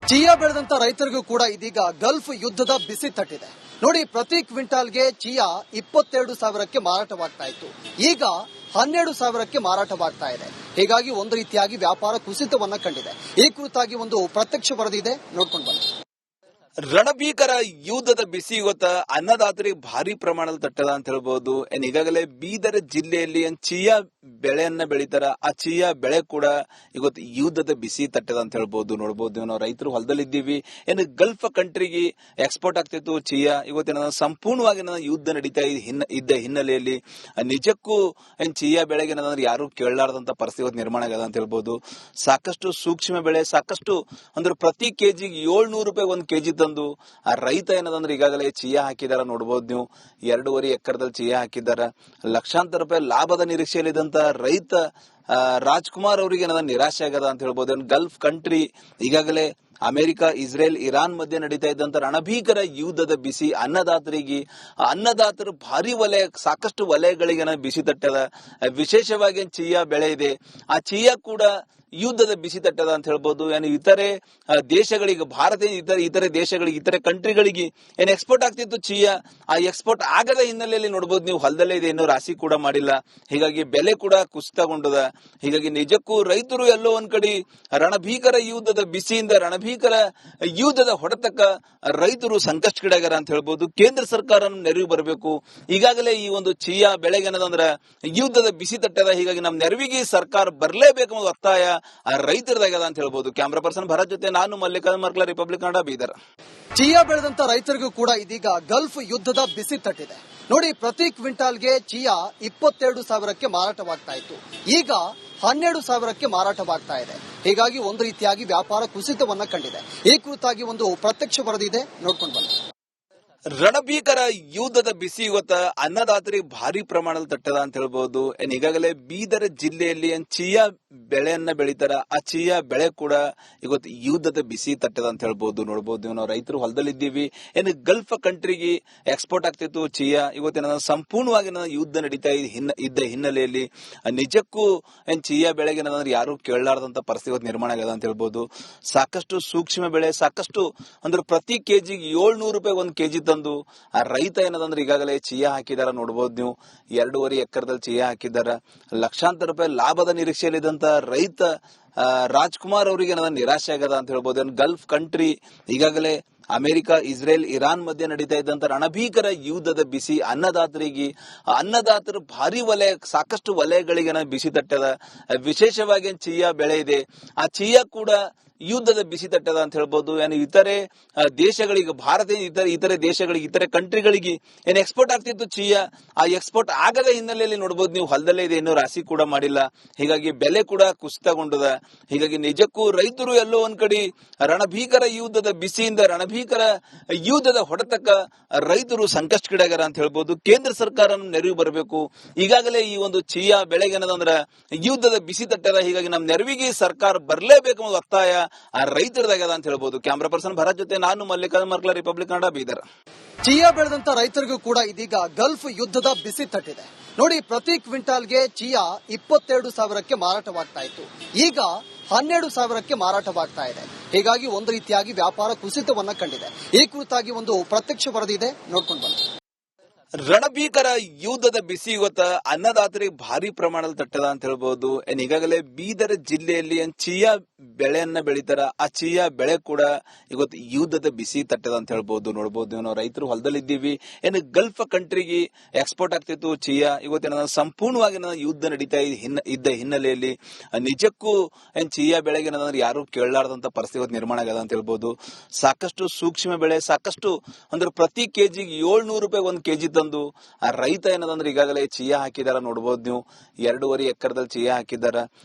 Chia ಬೆಳೆದಂತ ರೈತರಿಗೂ ಕೂಡ ಇದೀಗ ಗಲ್ಫ್ ಯುದ್ಧದ ಬಿಸಿ ತಟ್ಟಿದೆ. ನೋಡಿ, ಪ್ರತಿ ಕ್ವಿಂಟಾಲ್ಗೆ ಚಿಯಾ 22,000ಕ್ಕೆ ಮಾರಾಟವಾಗ್ತಾ ಇತ್ತು. ಈಗ 12,000ಕ್ಕೆ ಮಾರಾಟವಾಗ್ತಾ ಇದೆ. ಹೀಗಾಗಿ ಒಂದು ರೀತಿಯಾಗಿ ವ್ಯಾಪಾರ ಕುಸಿತವನ್ನ ಕಂಡಿದೆ. ಈ ಕುರಿತಾಗಿ ಒಂದು ಪ್ರತ್ಯಕ್ಷ ವರದಿ ಇದೆ, ನೋಡ್ಕೊಂಡು ಬನ್ನಿ. ರಣಭೀಕರ ಯುದ್ಧದ ಬಿಸಿ ಇವತ್ತ ಅನ್ನದಾತರಿಗೆ ಭಾರಿ ಪ್ರಮಾಣದಲ್ಲಿ ತಟ್ಟದ ಅಂತ ಹೇಳ್ಬಹುದು. ಈಗಾಗಲೇ ಬೀದರ್ ಜಿಲ್ಲೆಯಲ್ಲಿ ಚಿಯಾ ಬೆಳೆಯನ್ನ ಬೆಳಿತಾರ. ಆ ಚಿಯಾ ಬೆಳೆ ಕೂಡ ಇವತ್ತು ಯುದ್ಧದ ಬಿಸಿ ತಟ್ಟದ ಅಂತ ಹೇಳ್ಬಹುದು. ನೋಡಬಹುದು, ನಾವು ರೈತರು ಹೊಲದಲ್ಲಿದ್ದೀವಿ. ಗಲ್ಫ್ ಕಂಟ್ರಿಗೆ ಎಕ್ಸ್ಪೋರ್ಟ್ ಆಗ್ತಿತ್ತು ಚಿಯಾ. ಇವತ್ತಿನ ಸಂಪೂರ್ಣವಾಗಿ ಯುದ್ಧ ನಡೀತಾ ಇದ್ದ ಹಿನ್ನೆಲೆಯಲ್ಲಿ ನಿಜಕ್ಕೂ ಚಿಯಾ ಬೆಳೆಗೆ ಯಾರು ಕೇಳಲಾರದಂತ ಪರಿಸ್ಥಿತಿ ಇವತ್ತು ನಿರ್ಮಾಣ ಆಗದ ಅಂತ ಹೇಳ್ಬಹುದು. ಸಾಕಷ್ಟು ಸೂಕ್ಷ್ಮ ಬೆಳೆ, ಸಾಕಷ್ಟು ಅಂದ್ರೆ ಪ್ರತಿ ಕೆಜಿಗೆ 700 ರೂಪಾಯಿ ಒಂದು ಕೆಜಿ ತಂದು ಆ ರೈತ ಏನದಂದ್ರೆ ಈಗಾಗಲೇ ಚಿಯಾ ಹಾಕಿದಾರ. ನೋಡಬಹುದು ನೀವು, 2.5 ಎಕರೆದಲ್ಲಿ ಚಿಯಾ ಹಾಕಿದಾರ. ಲಕ್ಷಾಂತರ ರೂಪಾಯಿ ಲಾಭದ ನಿರೀಕ್ಷೆಯಲ್ಲಿದ್ದಂತ ರೈತ ರಾಜ್ಕುಮಾರ್ ಅವರಿಗೆ ನಿರಾಶೆ ಆಗದ ಅಂತ ಹೇಳ್ಬೋದು. ಗಲ್ಫ್ ಕಂಟ್ರಿ ಈಗಾಗಲೇ ಅಮೆರಿಕ, ಇಸ್ರೇಲ್, ಇರಾನ್ ಮಧ್ಯೆ ನಡೀತಾ ಇದ್ದಂತ ರಣಭೀಕರ ಯುದ್ಧದ ಬಿಸಿ ಅನ್ನದಾತರು ಭಾರಿ ಸಾಕಷ್ಟು ವಲಯಗಳಿಗೆ ಬಿಸಿ ತಟ್ಟದ. ವಿಶೇಷವಾಗಿ ಚಿಯಾ ಬೆಳೆ ಇದೆ. ಆ ಚಿಯಾ ಕೂಡ ಯುದ್ಧದ ಬಿಸಿ ತಟ್ಟದ ಅಂತ ಹೇಳ್ಬೋದು. ಇತರೆ ದೇಶಗಳಿಗೆ, ಭಾರತ ಇತರೆ ದೇಶಗಳಿಗೆ, ಇತರೆ ಕಂಟ್ರಿಗಳಿಗೆ ಎಕ್ಸ್ಪೋರ್ಟ್ ಆಗ್ತಿತ್ತು ಚಿಯಾ. ಆ ಎಕ್ಸ್ಪೋರ್ಟ್ ಆಗದ ಹಿನ್ನೆಲೆಯಲ್ಲಿ ನೋಡಬಹುದು ನೀವು, ಹೊಲದಲ್ಲೇ ಇದೆ, ಇನ್ನೂ ರಾಶಿ ಕೂಡ ಮಾಡಿಲ್ಲ. ಹೀಗಾಗಿ ಬೆಲೆ ಕೂಡ ಕುಸಿತಗೊಂಡದ. ಹೀಗಾಗಿ ನಿಜಕ್ಕೂ ರೈತರು ಎಲ್ಲೋ ಒಂದ್ ಕಡೆ ರಣಭೀಕರ ಯುದ್ಧದ ಬಿಸಿಯಿಂದ, ರಣಭೀಕರ ಯುದ್ಧದ ಹೊಡೆತಕ್ಕ ರೈತರು ಸಂಕಷ್ಟಕ್ಕೀಡಾಗ್ಯಾರ ಅಂತ ಹೇಳ್ಬೋದು. ಕೇಂದ್ರ ಸರ್ಕಾರ ನೆರವು ಬರಬೇಕು. ಈಗಾಗಲೇ ಈ ಒಂದು ಚಿಯಾ ಬೆಳೆಗೆ ಏನದಂದ್ರ ಯುದ್ಧದ ಬಿಸಿ ತಟ್ಟದ. ಹೀಗಾಗಿ ನಮ್ಮ ನೆರವಿಗೆ ಸರ್ಕಾರ ಬರಲೇಬೇಕು ಅನ್ನೋ ಒತ್ತಾಯ ರೈತರದಾಗದ ಅಂತ ಹೇಳ್ಬೋದು. ಕ್ಯಾಮ್ರಾ ಪರ್ಸನ್ ಭರತ್ ಜೊತೆ ನಾನು ಮಲ್ಲಿಕಾರ್ಜುನ್ ಮರ್ಕಲ, ರಿಪಬ್ಲಿಕ್ ಕನ್ನಡ, ಬೀದರ್. ಚಿಯಾ ಬೆಳೆದಂತ ರೈತರಿಗೂ ಕೂಡ ಇದೀಗ ಗಲ್ಫ್ ಯುದ್ಧದ ಬಿಸಿ ತಟ್ಟಿದೆ. ನೋಡಿ, ಪ್ರತಿ ಕ್ವಿಂಟಾಲ್ಗೆ ಚಿಯಾ 22,000ಕ್ಕೆ ಮಾರಾಟವಾಗ್ತಾ ಇತ್ತು. ಈಗ 12,000ಕ್ಕೆ ಮಾರಾಟವಾಗ್ತಾ ಇದೆ. ಹೀಗಾಗಿ ಒಂದು ರೀತಿಯಾಗಿ ವ್ಯಾಪಾರ ಕುಸಿತವನ್ನ ಕಂಡಿದೆ. ಈ ಕುರಿತಾಗಿ ಒಂದು ಪ್ರತ್ಯಕ್ಷ ವರದಿ ಇದೆ, ನೋಡ್ಕೊಂಡು ಬನ್ನಿ. ರಣಭೀಕರ ಯುದ್ಧದ ಬಿಸಿ ಇವತ್ತ ಅನ್ನದಾತರಿಗೆ ಭಾರಿ ಪ್ರಮಾಣದಲ್ಲಿ ತಟ್ಟದ ಅಂತ ಹೇಳ್ಬಹುದು. ಈಗಾಗಲೇ ಬೀದರ್ ಜಿಲ್ಲೆಯಲ್ಲಿ ಚಿಯಾ ಬೆಳೆಯನ್ನ ಬೆಳಿತಾರ. ಆ ಚಿಯಾ ಬೆಳೆ ಕೂಡ ಇವತ್ತು ಯುದ್ಧದ ಬಿಸಿ ತಟ್ಟದ ಅಂತ ಹೇಳ್ಬಹುದು. ನೋಡಬಹುದು, ನಾವು ರೈತರು ಹೊಲದಲ್ಲಿದ್ದೀವಿ. ಗಲ್ಫ್ ಕಂಟ್ರಿಗೆ ಎಕ್ಸ್ಪೋರ್ಟ್ ಆಗ್ತಿತ್ತು ಚಿಯಾ. ಇವತ್ತಿನ ಸಂಪೂರ್ಣವಾಗಿ ಯುದ್ಧ ನಡೀತಾ ಇದ್ದ ಹಿನ್ನೆಲೆಯಲ್ಲಿ ನಿಜಕ್ಕೂ ಚಿಯಾ ಬೆಳೆಗೆ ಯಾರು ಕೇಳಲಾರದಂತ ಪರಿಸ್ಥಿತಿ ಇವತ್ತು ನಿರ್ಮಾಣ ಆಗದ ಅಂತ ಹೇಳ್ಬಹುದು. ಸಾಕಷ್ಟು ಸೂಕ್ಷ್ಮ ಬೆಳೆ, ಸಾಕಷ್ಟು ಅಂದ್ರೆ ಪ್ರತಿ ಕೆಜಿಗೆ 700 ರೂಪಾಯಿ ಒಂದು ಕೆಜಿ ತಂದು ಆ ರೈತ ಏನದಂದ್ರೆ ಈಗಾಗಲೇ ಚಿಯಾ ಹಾಕಿದಾರ. ನೋಡಬಹುದು ನೀವು, 2.5 ಎಕರೆದಲ್ಲಿ ಚಿಯಾ ಹಾಕಿದಾರ. ಲಕ್ಷಾಂತರ ರೂಪಾಯಿ ಲಾಭದ ನಿರೀಕ್ಷೆಯಲ್ಲಿದ್ದಂತ ರೈತ ರಾಜ್ಕುಮಾರ್ ಅವರಿಗೆ ನಿರಾಶೆ ಆಗದ ಅಂತ ಹೇಳ್ಬೋದು. ಗಲ್ಫ್ ಕಂಟ್ರಿ ಈಗಾಗಲೇ ಅಮೆರಿಕ, ಇಸ್ರೇಲ್, ಇರಾನ್ ಮಧ್ಯೆ ನಡೀತಾ ಇದ್ದಂತ ರಣಭೀಕರ ಯುದ್ಧದ ಬಿಸಿ ಅನ್ನದಾತರು ಭಾರಿ ಸಾಕಷ್ಟು ವಲಯಗಳಿಗೆ ಬಿಸಿ ತಟ್ಟದ. ವಿಶೇಷವಾಗಿ ಚಿಯಾ ಬೆಳೆ ಇದೆ. ಆ ಚಿಯಾ ಕೂಡ ಯುದ್ಧದ ಬಿಸಿ ತಟ್ಟದ ಅಂತ ಹೇಳ್ಬೋದು. ಇತರೆ ದೇಶಗಳಿಗೆ, ಭಾರತ ಇತರೆ ದೇಶಗಳಿಗೆ, ಇತರೆ ಕಂಟ್ರಿಗಳಿಗೆ ಎಕ್ಸ್ಪೋರ್ಟ್ ಆಗ್ತಿತ್ತು ಚಿಯಾ. ಆ ಎಕ್ಸ್ಪೋರ್ಟ್ ಆಗದ ಹಿನ್ನೆಲೆಯಲ್ಲಿ ನೋಡಬಹುದು ನೀವು, ಹೊಲದಲ್ಲೇ ಇದೆ, ಇನ್ನೂ ರಾಶಿ ಕೂಡ ಮಾಡಿಲ್ಲ. ಹೀಗಾಗಿ ಬೆಲೆ ಕೂಡ ಕುಸಿತಗೊಂಡದ. ಹೀಗಾಗಿ ನಿಜಕ್ಕೂ ರೈತರು ಎಲ್ಲೋ ಒಂದ್ ಕಡೆ ರಣಭೀಕರ ಯುದ್ಧದ ಬಿಸಿಯಿಂದ, ರಣಭೀಕರ ಯುದ್ಧದ ಹೊಡೆತಕ್ಕ ರೈತರು ಸಂಕಷ್ಟಕ್ಕೀಡಾಗ್ಯಾರ ಅಂತ ಹೇಳ್ಬೋದು. ಕೇಂದ್ರ ಸರ್ಕಾರ ನೆರವು ಬರಬೇಕು. ಈಗಾಗಲೇ ಈ ಒಂದು ಚಿಯಾ ಬೆಳೆಗೆ ಏನದಂದ್ರ ಯುದ್ಧದ ಬಿಸಿ ತಟ್ಟದ. ಹೀಗಾಗಿ ನಮ್ಮ ನೆರವಿಗೆ ಸರ್ಕಾರ ಬರಲೇಬೇಕು ಅನ್ನೋ ಒತ್ತಾಯ ರೈತರದಾಗದ ಅಂತ ಹೇಳ್ಬೋದು. ಕ್ಯಾಮ್ರಾ ಪರ್ಸನ್ ಭರತ್ ಜೊತೆ ನಾನು ಮಲ್ಲಿಕಾರ್ಜುನ್ ಮರ್ಕಲ, ರಿಪಬ್ಲಿಕ್ ಕನ್ನಡ, ಬೀದರ್. ಚಿಯಾ ಬೆಳೆದಂತ ರೈತರಿಗೂ ಕೂಡ ಇದೀಗ ಗಲ್ಫ್ ಯುದ್ಧದ ಬಿಸಿ ತಟ್ಟಿದೆ. ನೋಡಿ, ಪ್ರತಿ ಕ್ವಿಂಟಾಲ್ಗೆ ಚಿಯಾ 22,000ಕ್ಕೆ ಮಾರಾಟವಾಗ್ತಾ ಇತ್ತು. ಈಗ 12,000ಕ್ಕೆ ಮಾರಾಟವಾಗ್ತಾ ಇದೆ. ಹೀಗಾಗಿ ಒಂದು ರೀತಿಯಾಗಿ ವ್ಯಾಪಾರ ಕುಸಿತವನ್ನ ಕಂಡಿದೆ. ಈ ಕುರಿತಾಗಿ ಒಂದು ಪ್ರತ್ಯಕ್ಷ ವರದಿ ಇದೆ, ನೋಡ್ಕೊಂಡು ಬನ್ನಿ. ರಣಭೀಕರ ಯುದ್ಧದ ಬಿಸಿ ಇವತ್ತ ಅನ್ನದಾತರಿಗೆ ಭಾರಿ ಪ್ರಮಾಣದಲ್ಲಿ ತಟ್ಟದ ಅಂತ ಹೇಳ್ಬಹುದು. ಈಗಾಗಲೇ ಬೀದರ್ ಜಿಲ್ಲೆಯಲ್ಲಿ ಚಿಯಾ ಬೆಳೆಯನ್ನ ಬೆಳಿತಾರ. ಆ ಚಿಯಾ ಬೆಳೆ ಕೂಡ ಇವತ್ತು ಯುದ್ಧದ ಬಿಸಿ ತಟ್ಟದ ಅಂತ ಹೇಳ್ಬಹುದು. ನೋಡಬಹುದು, ನಾವು ರೈತರು ಹೊಲದಲ್ಲಿದ್ದೀವಿ. ಗಲ್ಫ್ ಕಂಟ್ರಿಗೆ ಎಕ್ಸ್ಪೋರ್ಟ್ ಆಗ್ತಿತ್ತು ಚಿಯಾ. ಇವತ್ತಿನ ಸಂಪೂರ್ಣವಾಗಿ ಯುದ್ಧ ನಡೀತಾ ಇದ್ದ ಹಿನ್ನೆಲೆಯಲ್ಲಿ ನಿಜಕ್ಕೂ ಚಿಯಾ ಬೆಳೆಗೆ ಯಾರು ಕೇಳಲಾರದಂತ ಪರಿಸ್ಥಿತಿ ಇವತ್ತು ನಿರ್ಮಾಣ ಆಗದ ಅಂತ ಹೇಳ್ಬಹುದು. ಸಾಕಷ್ಟು ಸೂಕ್ಷ್ಮ ಬೆಳೆ, ಸಾಕಷ್ಟು ಅಂದ್ರೆ ಪ್ರತಿ ಕೆಜಿಗೆ 700 ರೂಪಾಯಿ ಒಂದು ಕೆಜಿ ತಂದು ಆ ರೈತ ಏನದಂದ್ರೆ ಈಗಾಗಲೇ ಚಿಯಾ ಹಾಕಿದಾರ. ನೋಡಬಹುದು ನೀವು, 2.5 ಎಕರೆದಲ್ಲಿ ಚಿಯಾ ಹಾಕಿದಾರ.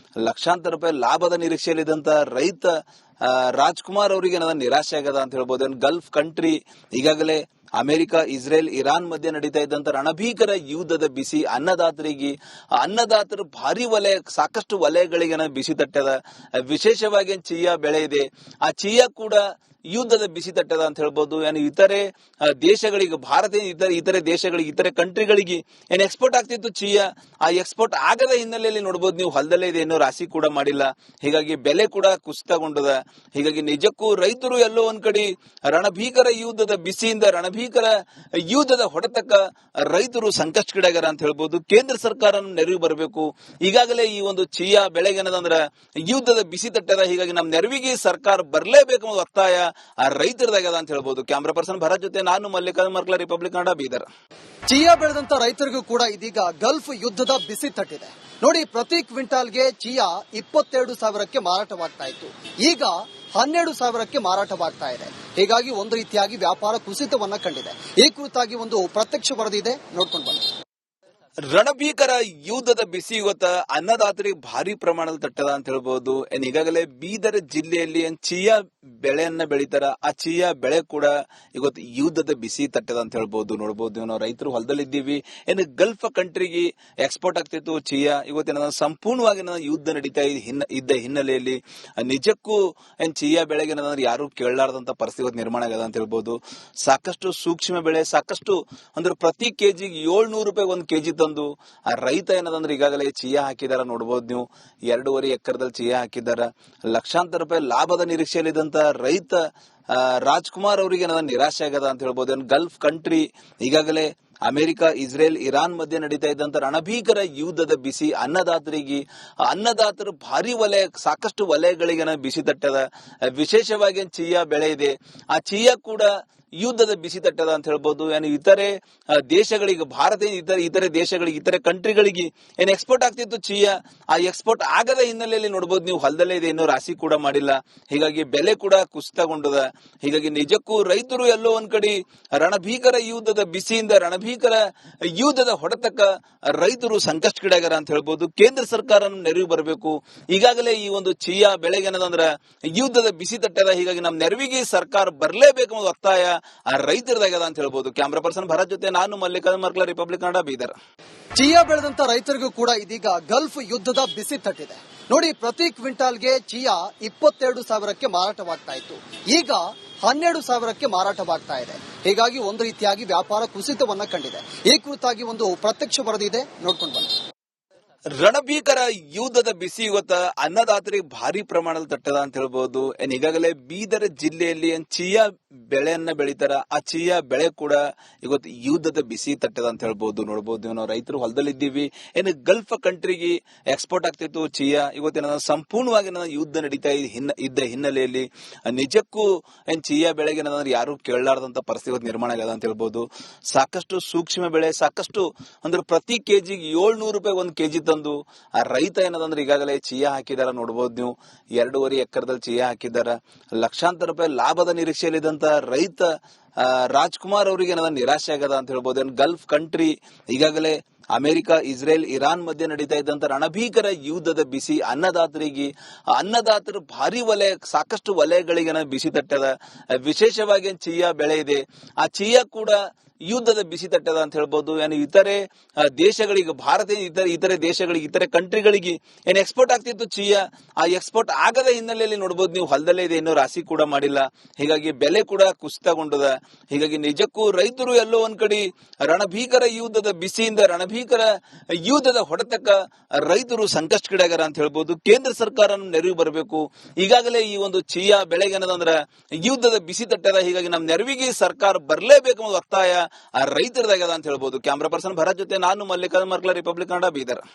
ಲಕ್ಷಾಂತರ ರೂಪಾಯಿ ಲಾಭದ ನಿರೀಕ್ಷೆಯಲ್ಲಿದ್ದಂತ ರೈತ ರಾಜ್ಕುಮಾರ್ ಅವರಿಗೆ ನಿರಾಶೆ ಆಗದ ಅಂತ ಹೇಳ್ಬೋದು. ಗಲ್ಫ್ ಕಂಟ್ರಿ ಈಗಾಗಲೇ ಅಮೆರಿಕ, ಇಸ್ರೇಲ್, ಇರಾನ್ ಮಧ್ಯೆ ನಡೀತಾ ಇದ್ದಂತ ರಣಭೀಕರ ಯುದ್ಧದ ಬಿಸಿ ಅನ್ನದಾತರು ಭಾರಿ ಸಾಕಷ್ಟು ವಲಯಗಳಿಗೆ ಬಿಸಿ ತಟ್ಟದ. ವಿಶೇಷವಾಗಿ ಚಿಯಾ ಬೆಳೆ ಇದೆ. ಆ ಚಿಯಾ ಕೂಡ ಯುದ್ಧದ ಬಿಸಿ ತಟ್ಟದ ಅಂತ ಹೇಳ್ಬೋದು. ಏನು ಇತರೆ ದೇಶಗಳಿಗೆ ಭಾರತ ಇತರೆ ದೇಶಗಳಿಗೆ ಇತರೆ ಕಂಟ್ರಿಗಳಿಗೆ ಏನು ಎಕ್ಸ್ಪೋರ್ಟ್ ಆಗ್ತಿತ್ತು ಚೀಯಾ, ಆ ಎಕ್ಸ್ಪೋರ್ಟ್ ಆಗದ ಹಿನ್ನೆಲೆಯಲ್ಲಿ ನೋಡಬಹುದು ನೀವು ಹೊಲದಲ್ಲೇ ಇದೆ, ಇನ್ನೂ ರಾಶಿ ಕೂಡ ಮಾಡಿಲ್ಲ. ಹೀಗಾಗಿ ಬೆಲೆ ಕೂಡ ಕುಸಿತಗೊಂಡದ. ಹೀಗಾಗಿ ನಿಜಕ್ಕೂ ರೈತರು ಎಲ್ಲೋ ಒಂದ್ ಕಡೆ ರಣಭೀಕರ ಯುದ್ಧದ ಬಿಸಿಯಿಂದ ರಣಭೀಕರ ಯುದ್ಧದ ಹೊಡೆತಕ್ಕ ರೈತರು ಸಂಕಷ್ಟಕ್ಕೀಡಾಗ್ಯಾರ ಅಂತ ಹೇಳ್ಬೋದು. ಕೇಂದ್ರ ಸರ್ಕಾರ ನೆರವು ಬರಬೇಕು. ಈಗಾಗಲೇ ಈ ಒಂದು ಚೀಯಾ ಬೆಳೆಗೆ ಏನದಂದ್ರ ಯುದ್ಧದ ಬಿಸಿ ತಟ್ಟದ. ಹೀಗಾಗಿ ನಮ್ಮ ನೆರವಿಗೆ ಸರ್ಕಾರ ಬರಲೇಬೇಕು ಅನ್ನೋ ಒತ್ತಾಯ ಆ ರೈತರದಾಗ್ಯದ ಅಂತ ಹೇಳ್ಬೋದು. ಕ್ಯಾಮ್ರಾ ಪರ್ಸನ್ ಭರತ್ ಜೊತೆ ನಾನು ಮಲ್ಲಿಕಾರ್ಜುನ್ ಮರ್ಕಲ, ರಿಪಬ್ಲಿಕ್ ಕನ್ನಡ, ಬೀದರ್. ಚೀಯಾ ಬೆಳೆದಂತ ರೈತರಿಗೂ ಕೂಡ ಇದೀಗ ಗಲ್ಫ್ ಯುದ್ಧದ ಬಿಸಿ ತಟ್ಟಿದೆ. ನೋಡಿ, ಪ್ರತಿ ಕ್ವಿಂಟಾಲ್ಗೆ ಚೀಯಾ 22,000ಕ್ಕೆ ಮಾರಾಟವಾಗ್ತಾ ಇತ್ತು. ಈಗ 12,000ಕ್ಕೆ ಮಾರಾಟವಾಗ್ತಾ ಇದೆ. ಹೀಗಾಗಿ ಒಂದು ರೀತಿಯಾಗಿ ವ್ಯಾಪಾರ ಕುಸಿತವನ್ನ ಕಂಡಿದೆ. ಈ ಕುರಿತಾಗಿ ಒಂದು ಪ್ರತ್ಯಕ್ಷ ವರದಿ ಇದೆ, ನೋಡ್ಕೊಂಡು ಬನ್ನಿ. ರಣಭೀಕರ ಯುದ್ಧದ ಬಿಸಿ ಇವತ್ತ ಅನ್ನದಾತರಿಗೆ ಭಾರಿ ಪ್ರಮಾಣದಲ್ಲಿ ತಟ್ಟದ ಅಂತ ಹೇಳ್ಬಹುದು. ಈಗಾಗಲೇ ಬೀದರ್ ಜಿಲ್ಲೆಯಲ್ಲಿ ಚೀಯಾ ಬೆಳೆಯನ್ನ ಬೆಳಿತಾರ, ಆ ಚೀಯಾ ಬೆಳೆ ಕೂಡ ಇವತ್ತು ಯುದ್ಧದ ಬಿಸಿ ತಟ್ಟದ ಅಂತ ಹೇಳ್ಬಹುದು. ನೋಡಬಹುದು, ನಾವು ರೈತರು ಹೊಲದಲ್ಲಿದ್ದೀವಿ. ಗಲ್ಫ್ ಕಂಟ್ರಿಗೆ ಎಕ್ಸ್ಪೋರ್ಟ್ ಆಗ್ತಿತ್ತು ಚೀಯಾ. ಇವತ್ತಿನ ಸಂಪೂರ್ಣವಾಗಿ ಯುದ್ಧ ನಡೀತಾ ಇದ್ದ ಹಿನ್ನೆಲೆಯಲ್ಲಿ ನಿಜಕ್ಕೂ ಚೀಯಾ ಬೆಳೆಗೆ ಯಾರು ಕೇಳಲಾರದಂತ ಪರಿಸ್ಥಿತಿ ನಿರ್ಮಾಣ ಆಗದ ಅಂತ ಹೇಳ್ಬಹುದು. ಸಾಕಷ್ಟು ಸೂಕ್ಷ್ಮ ಬೆಳೆ, ಸಾಕಷ್ಟು ಅಂದ್ರೆ ಪ್ರತಿ ಕೆಜಿಗೆ 700 ರೂಪಾಯಿ ಒಂದು ಕೆಜಿ ತಂದು ಆ ರೈತ ಏನದಂದ್ರೆ ಈಗಾಗಲೇ ಚೀಯಾ ಹಾಕಿದಾರ. ನೋಡಬಹುದು ನೀವು, 2.5 ಎಕರೆದಲ್ಲಿ ಚೀಯಾ ಹಾಕಿದಾರ. ಲಕ್ಷಾಂತರ ರೂಪಾಯಿ ಲಾಭದ ನಿರೀಕ್ಷೆಯಲ್ಲಿದ್ದಂತ ರೈತ ರಾಜ್ಕುಮಾರ್ ಅವರಿಗೆ ನಿರಾಶೆ ಆಗದ ಅಂತ ಹೇಳ್ಬೋದು. ಗಲ್ಫ್ ಕಂಟ್ರಿ ಈಗಾಗಲೇ ಅಮೆರಿಕ, ಇಸ್ರೇಲ್, ಇರಾನ್ ಮಧ್ಯೆ ನಡೀತಾ ಇದ್ದಂತ ರಣಭೀಕರ ಯುದ್ಧದ ಬಿಸಿ ಅನ್ನದಾತರು ಭಾರಿ ವಲಯ, ಸಾಕಷ್ಟು ವಲಯಗಳಿಗೆ ಬಿಸಿ ತಟ್ಟದ. ವಿಶೇಷವಾಗಿ ಚೀಯಾ ಬೆಳೆ ಇದೆ, ಆ ಚೀಯಾ ಕೂಡ ಯುದ್ಧದ ಬಿಸಿ ತಟ್ಟದ ಅಂತ ಹೇಳ್ಬೋದು. ಏನು ಇತರೆ ದೇಶಗಳಿಗೆ ಭಾರತ ಇತರೆ ದೇಶಗಳಿಗೆ ಇತರೆ ಕಂಟ್ರಿಗಳಿಗೆ ಏನು ಎಕ್ಸ್ಪೋರ್ಟ್ ಆಗ್ತಿತ್ತು ಚೀಯಾ, ಆ ಎಕ್ಸ್ಪೋರ್ಟ್ ಆಗದ ಹಿನ್ನೆಲೆಯಲ್ಲಿ ನೋಡಬಹುದು ನೀವು ಹೊಲದಲ್ಲೇ ಇದೆ, ಇನ್ನೂ ರಾಶಿ ಕೂಡ ಮಾಡಿಲ್ಲ. ಹೀಗಾಗಿ ಬೆಲೆ ಕೂಡ ಕುಸಿತಗೊಂಡದ. ಹೀಗಾಗಿ ನಿಜಕ್ಕೂ ರೈತರು ಎಲ್ಲೋ ಒಂದ್ ಕಡೆ ರಣಭೀಕರ ಯುದ್ಧದ ಬಿಸಿಯಿಂದ ರಣಭೀಕರ ಯುದ್ಧದ ಹೊಡೆತಕ್ಕ ರೈತರು ಸಂಕಷ್ಟಕ್ಕೀಡಾಗ್ಯಾರ ಅಂತ ಹೇಳ್ಬೋದು. ಕೇಂದ್ರ ಸರ್ಕಾರ ನೆರವು ಬರಬೇಕು. ಈಗಾಗಲೇ ಈ ಒಂದು ಚೀಯಾ ಬೆಳೆಗೆ ಏನದಂದ್ರ ಯುದ್ಧದ ಬಿಸಿ ತಟ್ಟದ. ಹೀಗಾಗಿ ನಮ್ಮ ನೆರವಿಗೆ ಸರ್ಕಾರ ಬರಲೇಬೇಕು ಅನ್ನೋ ಒತ್ತಾಯ ಆ ರೈತರದಾಗ್ಯದ ಅಂತ ಹೇಳ್ಬೋದು. ಕ್ಯಾಮ್ರಾ ಪರ್ಸನ್ ಭರತ್ ಜೊತೆ ನಾನು ಮಲ್ಲಿಕಾರ್ಜುನ್ ಮರ್ಕಲ, ರಿಪಬ್ಲಿಕ್ ಕನ್ನಡ, ಬೀದರ್. ಚೀಯಾ ಬೆಳೆದಂತ ರೈತರಿಗೂ ಕೂಡ ಇದೀಗ ಗಲ್ಫ್ ಯುದ್ಧದ ಬಿಸಿ ತಟ್ಟಿದೆ. ನೋಡಿ, ಪ್ರತಿ ಕ್ವಿಂಟಾಲ್ಗೆ ಚೀಯಾ 22,000ಕ್ಕೆ ಮಾರಾಟವಾಗ್ತಾ ಇತ್ತು. ಈಗ 12,000ಕ್ಕೆ ಮಾರಾಟವಾಗ್ತಾ ಇದೆ. ಹೀಗಾಗಿ ಒಂದು ರೀತಿಯಾಗಿ ವ್ಯಾಪಾರ ಕುಸಿತವನ್ನ ಕಂಡಿದೆ. ಈ ಕುರಿತಾಗಿ ಒಂದು ಪ್ರತ್ಯಕ್ಷ ವರದಿ ಇದೆ, ನೋಡ್ಕೊಂಡು ಬನ್ನಿ. ರಣಭೀಕರ ಯುದ್ಧದ ಬಿಸಿ ಇವತ್ತ ಅನ್ನದಾತರಿಗೆ ಭಾರಿ ಪ್ರಮಾಣದಲ್ಲಿ ತಟ್ಟದ ಅಂತ ಹೇಳ್ಬಹುದು. ಈಗಾಗಲೇ ಬೀದರ್ ಜಿಲ್ಲೆಯಲ್ಲಿ ಚೀಯಾ ಬೆಳೆಯನ್ನ ಬೆಳಿತಾರ, ಆ ಚೀಯಾ ಬೆಳೆ ಕೂಡ ಇವತ್ತು ಯುದ್ಧದ ಬಿಸಿ ತಟ್ಟದ ಅಂತ ಹೇಳ್ಬಹುದು. ನೋಡಬಹುದು, ನಾವು ರೈತರು ಹೊಲದಲ್ಲಿದ್ದೀವಿ. ಗಲ್ಫ್ ಕಂಟ್ರಿಗೆ ಎಕ್ಸ್ಪೋರ್ಟ್ ಆಗ್ತಿತ್ತು ಚೀಯಾ. ಇವತ್ತಿನ ಸಂಪೂರ್ಣವಾಗಿ ಯುದ್ಧ ನಡೀತಾ ಇದ್ದ ಹಿನ್ನೆಲೆಯಲ್ಲಿ ನಿಜಕ್ಕೂ ಚೀಯಾ ಬೆಳೆಗೆ ಯಾರು ಕೇಳಲಾರದಂತ ಪರಿಸ್ಥಿತಿ ನಿರ್ಮಾಣ ಆಗದ ಅಂತ ಹೇಳ್ಬಹುದು. ಸಾಕಷ್ಟು ಸೂಕ್ಷ್ಮ ಬೆಳೆ, ಸಾಕಷ್ಟು ಅಂದ್ರೆ ಪ್ರತಿ ಕೆಜಿಗೆ 700 ರೂಪಾಯಿ ಒಂದು ಕೆಜಿ ತಂದು ಆ ರೈತ ಏನದಂದ್ರೆ ಈಗಾಗಲೇ ಚೀಯಾ ಹಾಕಿದಾರ. ನೋಡಬಹುದು ನೀವು, 2.5 ಎಕರೆದಲ್ಲಿ ಚೀಯಾ ಹಾಕಿದಾರ. ಲಕ್ಷಾಂತರ ರೂಪಾಯಿ ಲಾಭದ ನಿರೀಕ್ಷೆಯಲ್ಲಿದ್ದಂತ ರೈತ ರಾಜ್ಕುಮಾರ್ ಅವರಿಗೆ ನಿರಾಶೆ ಆಗದ ಅಂತ ಹೇಳ್ಬೋದು. ಗಲ್ಫ್ ಕಂಟ್ರಿ ಈಗಾಗಲೇ ಅಮೆರಿಕ, ಇಸ್ರೇಲ್, ಇರಾನ್ ಮಧ್ಯೆ ನಡೀತಾ ಇದ್ದಂತ ರಣಭೀಕರ ಯುದ್ಧದ ಬಿಸಿ ಅನ್ನದಾತರು ಭಾರಿ ವಲಯ, ಸಾಕಷ್ಟು ವಲಯಗಳಿಗೆ ಬಿಸಿ ತಟ್ಟದ. ವಿಶೇಷವಾಗಿ ಚೀಯಾ ಬೆಳೆ ಇದೆ, ಆ ಚೀಯಾ ಕೂಡ ಯುದ್ಧದ ಬಿಸಿ ತಟ್ಟದ ಅಂತ ಹೇಳ್ಬೋದು. ಏನು ಇತರೆ ದೇಶಗಳಿಗೆ ಭಾರತ ಇತರೆ ದೇಶಗಳಿಗೆ ಇತರೆ ಕಂಟ್ರಿಗಳಿಗೆ ಏನು ಎಕ್ಸ್ಪೋರ್ಟ್ ಆಗ್ತಿತ್ತು ಚೀಯಾ, ಆ ಎಕ್ಸ್ಪೋರ್ಟ್ ಆಗದ ಹಿನ್ನೆಲೆಯಲ್ಲಿ ನೋಡಬಹುದು ನೀವು ಹೊಲದಲ್ಲೇ ಇದೆ, ಇನ್ನೂ ರಾಶಿ ಕೂಡ ಮಾಡಿಲ್ಲ. ಹೀಗಾಗಿ ಬೆಲೆ ಕೂಡ ಕುಸಿತಗೊಂಡದ. ಹೀಗಾಗಿ ನಿಜಕ್ಕೂ ರೈತರು ಎಲ್ಲೋ ಒಂದ್ ಕಡೆ ರಣಭೀಕರ ಯುದ್ಧದ ಬಿಸಿಯಿಂದ ರಣಭೀಕರ ಯುದ್ಧದ ಹೊಡೆತಕ್ಕ ರೈತರು ಸಂಕಷ್ಟಕ್ಕೀಡಾಗ್ಯಾರ ಅಂತ ಹೇಳ್ಬೋದು. ಕೇಂದ್ರ ಸರ್ಕಾರ ನೆರವು ಬರಬೇಕು. ಈಗಾಗಲೇ ಈ ಒಂದು ಚೀಯಾ ಬೆಳೆಗೆ ಏನದಂದ್ರ ಯುದ್ಧದ ಬಿಸಿ ತಟ್ಟದ. ಹೀಗಾಗಿ ನಮ್ಮ ನೆರವಿಗೆ ಸರ್ಕಾರ ಬರಲೇಬೇಕು ಅನ್ನೋ ಒತ್ತಾಯ ಆ ರೈತರದಾಗ್ಯದ ಅಂತ ಹೇಳ್ಬೋದು. ಕ್ಯಾಮ್ರಾ ಪರ್ಸನ್ ಭರತ್ ಜೊತೆ ನಾನು ಮಲ್ಲಿಕಾರ್ಜುನ್ ಮರ್ಕಲ, ರಿಪಬ್ಲಿಕ್ ಕನ್ನಡ, ಬೀದರ್.